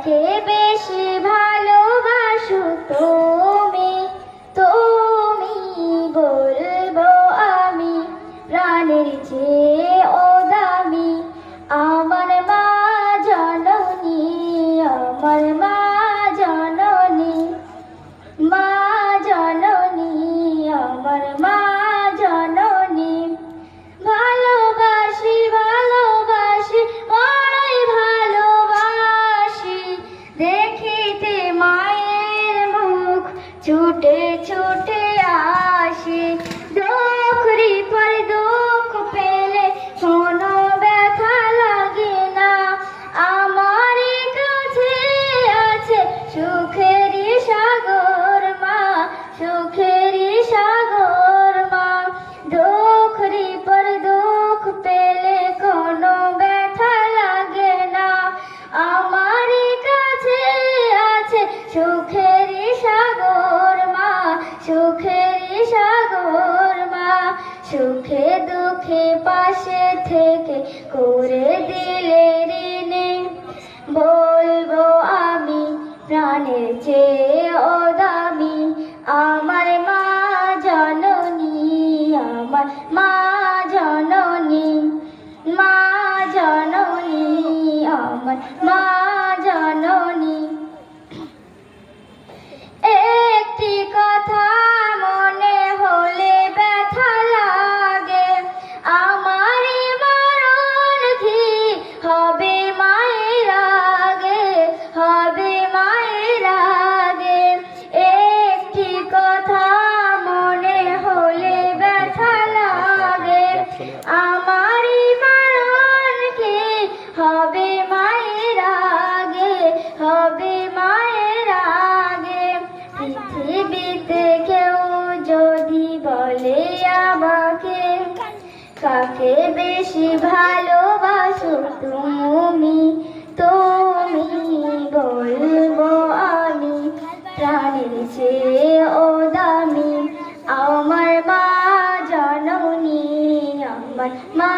কাকে বেশি ভালোবাসো তুমি, তুমি বলবো আমি প্রাণের চেয়ে ও দামি। আমার মা জননী, আমার মা জননী, মা জননী, আমার মা জননী। ভালোবাসি ভালোবাসি বড়ই ভালোবাসি, দেখিতে মায়ের মুখ ছুটে ছুটে আসি। দুঃখরি পর দুঃখ পেলে কোনো ব্যথা লাগে না, আমার কাছে আছে সুখেরই সাগর মা, সুখেরই সাগর মা। দুঃখরি পর দুঃখ পেলে কোনো ব্যথা লাগে না, আমার কাছে আছে সুখেরই সাগর মা, সুখেরই সাগর মা। সুখে দুঃখে পাশে থেকে করে দিলে ঋণী, বলবো আমি প্রাণের চেয়ে ও দামি। আমার মা জননী, আমার মা জননী, মা জননী, আমার মা জননী। একটি কথা মনে হলে ব্যথা লাগে, আমারই মরণ কি হবে মায়ের আগে, হবে মায়ের আগে। একটি কথা মনে হলে ব্যথা লাগে, আমারই মরণ কি হবে মায়ের আগে, হবে মায়ের আগে। পৃথিবীতে কেউ যদি বলে আমাকে কাকে বেশি ভালোবাসো তুমি, তুমি বলবো আমি প্রাণের চেয়ে ও দামি। আমার মা জননী, আমার মা